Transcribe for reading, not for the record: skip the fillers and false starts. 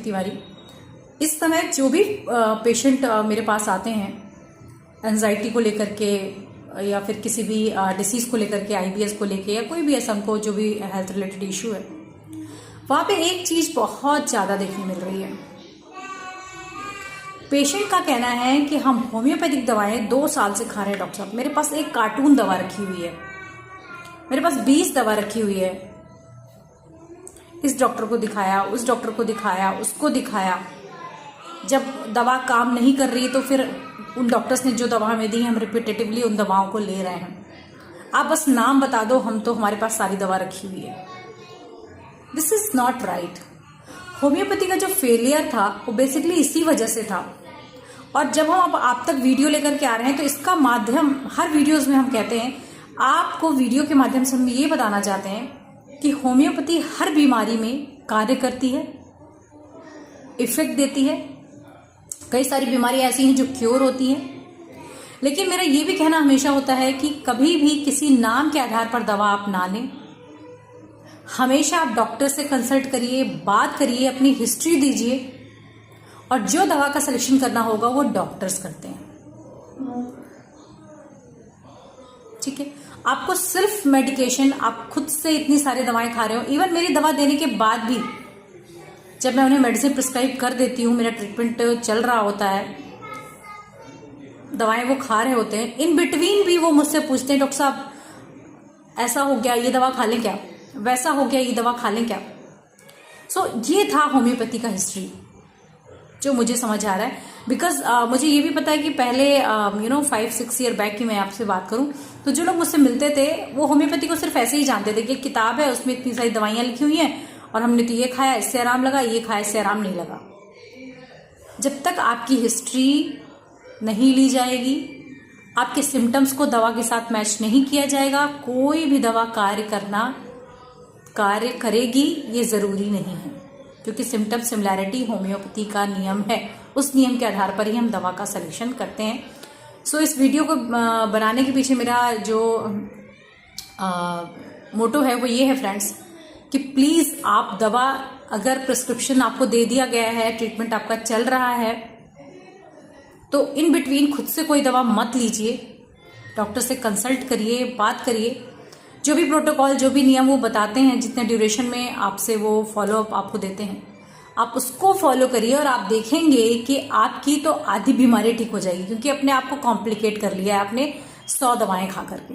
तिवारी। इस समय जो भी पेशेंट मेरे पास आते हैं एंजाइटी को लेकर के या फिर किसी भी डिसीज को लेकर के, आईबीएस को लेके या कोई भी ऐसा हमको जो भी हेल्थ रिलेटेड इशू है, वहां पे एक चीज बहुत ज्यादा देखने मिल रही है। पेशेंट का कहना है कि हम होम्योपैथिक दवाएं 2 साल से खा रहे हैं डॉक्टर साहब, मेरे पास एक कार्टून दवा रखी हुई है, मेरे पास 20 दवा रखी हुई है, इस डॉक्टर को दिखाया, उस डॉक्टर को दिखाया, उसको दिखाया, जब दवा काम नहीं कर रही तो फिर उन डॉक्टर्स ने जो दवा हमें दी हम रिपीटेटिवली उन दवाओं को ले रहे हैं। आप बस नाम बता दो, हम तो हमारे पास सारी दवा रखी हुई है। This is not right. Homeopathy का जो फेलियर था वो बेसिकली इसी वजह से था। और जब हम आप तक वीडियो लेकर के आ रहे हैं तो इसका माध्यम हर वीडियोस में हम कहते हैं, आपको वीडियो के माध्यम से हम ये बताना चाहते हैं कि होम्योपैथी हर बीमारी में कार्य करती है, इफेक्ट देती है। कई सारी बीमारियां ऐसी हैं जो क्योर होती हैं। लेकिन मेरा ये भी कहना हमेशा होता है कि कभी भी किसी नाम के आधार पर दवा आप ना लें। हमेशा आप डॉक्टर से कंसल्ट करिए, बात करिए, अपनी हिस्ट्री दीजिए, और जो दवा का सिलेक्शन करना होगा वो डॉक्टर्स करते हैं। ठीक है, आपको सिर्फ मेडिकेशन, आप खुद से इतनी सारी दवाएं खा रहे हो, इवन मेरी दवा देने के बाद भी जब मैं उन्हें मेडिसिन प्रिस्क्राइब कर देती हूँ, मेरा ट्रीटमेंट चल रहा होता है, दवाएं वो खा रहे होते हैं, इन बिटवीन भी वो मुझसे पूछते हैं, डॉक्टर साहब ऐसा हो गया, ये दवा खा लें क्या, वैसा हो गया, ये दवा खा लें क्या। सो ये था होम्योपैथी का हिस्ट्री जो मुझे समझ आ रहा है। बिकॉज मुझे ये भी पता है कि पहले 5-6 ईयर बैक की मैं आपसे बात करूं तो जो लोग मुझसे मिलते थे वो होम्योपैथी को सिर्फ ऐसे ही जानते थे कि एक किताब है, उसमें इतनी सारी दवाइयां लिखी हुई हैं और हमने तो ये खाया, इससे आराम लगा, ये खाया, इससे आराम नहीं लगा। जब तक आपकी हिस्ट्री नहीं ली जाएगी, आपके सिम्टम्स को दवा के साथ मैच नहीं किया जाएगा, कोई भी दवा कार्य करेगी ये जरूरी नहीं है। क्योंकि सिम्टम सिमिलैरिटी होम्योपैथी का नियम है, उस नियम के आधार पर ही हम दवा का सलूशन करते हैं। सो इस वीडियो को बनाने के पीछे मेरा जो मोटो है वो ये है फ्रेंड्स, कि प्लीज आप दवा, अगर प्रिस्क्रिप्शन आपको दे दिया गया है, ट्रीटमेंट आपका चल रहा है, तो इन बिटवीन खुद से कोई दवा मत लीजिए, डॉक्टर से कंसल्ट करिए, बात करिए। जो भी प्रोटोकॉल, जो भी नियम वो बताते हैं, जितने ड्यूरेशन में आपसे वो फॉलो अप आपको देते हैं, आप उसको फॉलो करिए और आप देखेंगे कि आपकी तो आधी बीमारी ठीक हो जाएगी। क्योंकि अपने आप को कॉम्प्लिकेट कर लिया है आपने 100 दवाएं खा करके।